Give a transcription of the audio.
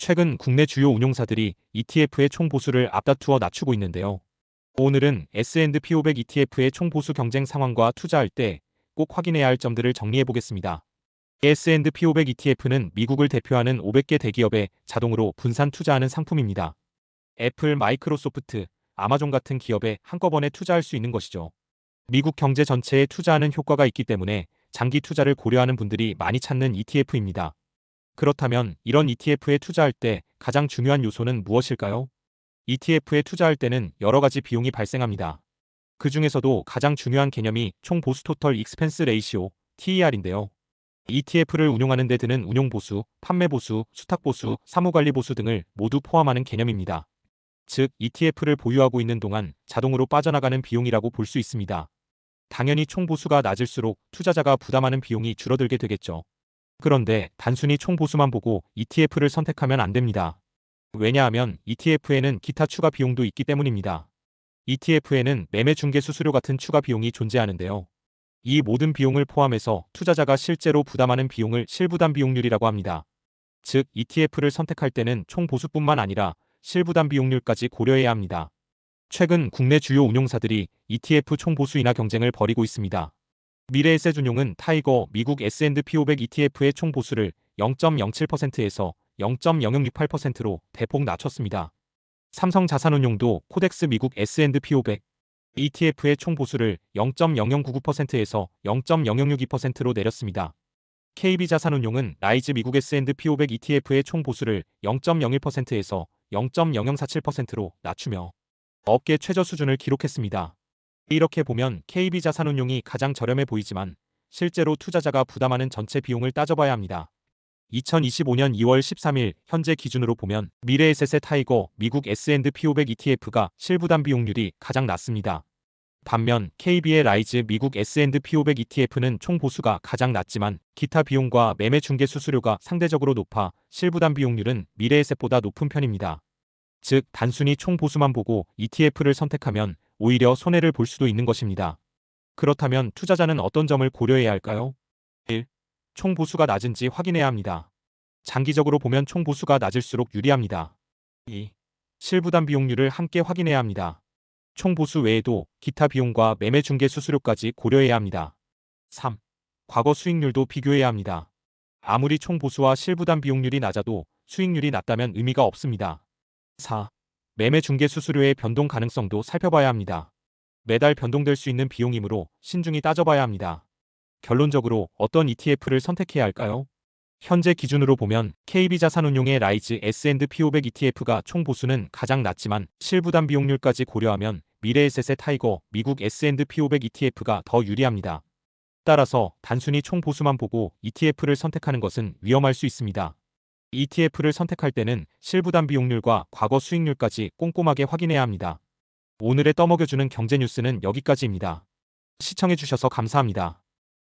최근 국내 주요 운용사들이 ETF의 총 보수를 앞다투어 낮추고 있는데요. 오늘은 S&P 500 ETF의 총 보수 경쟁 상황과 투자할 때 꼭 확인해야 할 점들을 정리해 보겠습니다. S&P 500 ETF는 미국을 대표하는 500개 대기업에 자동으로 분산 투자하는 상품입니다. 애플, 마이크로소프트, 아마존 같은 기업에 한꺼번에 투자할 수 있는 것이죠. 미국 경제 전체에 투자하는 효과가 있기 때문에 장기 투자를 고려하는 분들이 많이 찾는 ETF입니다. 그렇다면 이런 ETF에 투자할 때 가장 중요한 요소는 무엇일까요? ETF에 투자할 때는 여러 가지 비용이 발생합니다. 그 중에서도 가장 중요한 개념이 총 보수 토털 익스펜스 레이시오, TER인데요. ETF를 운용하는 데 드는 운용 보수, 판매 보수, 수탁 보수, 사무관리 보수 등을 모두 포함하는 개념입니다. 즉, ETF를 보유하고 있는 동안 자동으로 빠져나가는 비용이라고 볼 수 있습니다. 당연히 총 보수가 낮을수록 투자자가 부담하는 비용이 줄어들게 되겠죠. 그런데 단순히 총 보수만 보고 ETF를 선택하면 안 됩니다. 왜냐하면 ETF에는 기타 추가 비용도 있기 때문입니다. ETF에는 매매 중개 수수료 같은 추가 비용이 존재하는데요. 이 모든 비용을 포함해서 투자자가 실제로 부담하는 비용을 실부담 비용률이라고 합니다. 즉, ETF를 선택할 때는 총 보수뿐만 아니라 실부담 비용률까지 고려해야 합니다. 최근 국내 주요 운용사들이 ETF 총 보수 인하 경쟁을 벌이고 있습니다. 미래에셋운용은 타이거 미국 S&P 500 ETF의 총 보수를 0.07%에서 0.0068%로 대폭 낮췄습니다. 삼성자산운용도 코덱스 미국 S&P 500 ETF의 총 보수를 0.0099%에서 0.0062%로 내렸습니다. KB자산운용은 라이즈 미국 S&P 500 ETF의 총 보수를 0.01%에서 0.0047%로 낮추며 업계 최저 수준을 기록했습니다. 이렇게 보면 KB자산운용이 가장 저렴해 보이지만 실제로 투자자가 부담하는 전체 비용을 따져봐야 합니다. 2025년 2월 13일 현재 기준으로 보면 미래에셋의 타이거 미국 S&P 500 ETF가 실부담 비용률이 가장 낮습니다. 반면 KB의 라이즈 미국 S&P 500 ETF는 총 보수가 가장 낮지만 기타 비용과 매매 중개 수수료가 상대적으로 높아 실부담 비용률은 미래에셋보다 높은 편입니다. 즉, 단순히 총 보수만 보고 ETF를 선택하면 오히려 손해를 볼 수도 있는 것입니다. 그렇다면 투자자는 어떤 점을 고려해야 할까요? 1. 총 보수가 낮은지 확인해야 합니다. 장기적으로 보면 총 보수가 낮을수록 유리합니다. 2. 실부담 비용률을 함께 확인해야 합니다. 총 보수 외에도 기타 비용과 매매 중개 수수료까지 고려해야 합니다. 3. 과거 수익률도 비교해야 합니다. 아무리 총 보수와 실부담 비용률이 낮아도 수익률이 낮다면 의미가 없습니다. 4. 매매 중개 수수료의 변동 가능성도 살펴봐야 합니다. 매달 변동될 수 있는 비용이므로 신중히 따져봐야 합니다. 결론적으로 어떤 ETF를 선택해야 할까요? 현재 기준으로 보면 KB자산운용의 라이즈 S&P 500 ETF가 총 보수는 가장 낮지만 실부담 비용률까지 고려하면 미래에셋의 타이거 미국 S&P 500 ETF가 더 유리합니다. 따라서 단순히 총 보수만 보고 ETF를 선택하는 것은 위험할 수 있습니다. ETF를 선택할 때는 실부담 비용률과 과거 수익률까지 꼼꼼하게 확인해야 합니다. 오늘의 떠먹여주는 경제 뉴스는 여기까지입니다. 시청해주셔서 감사합니다.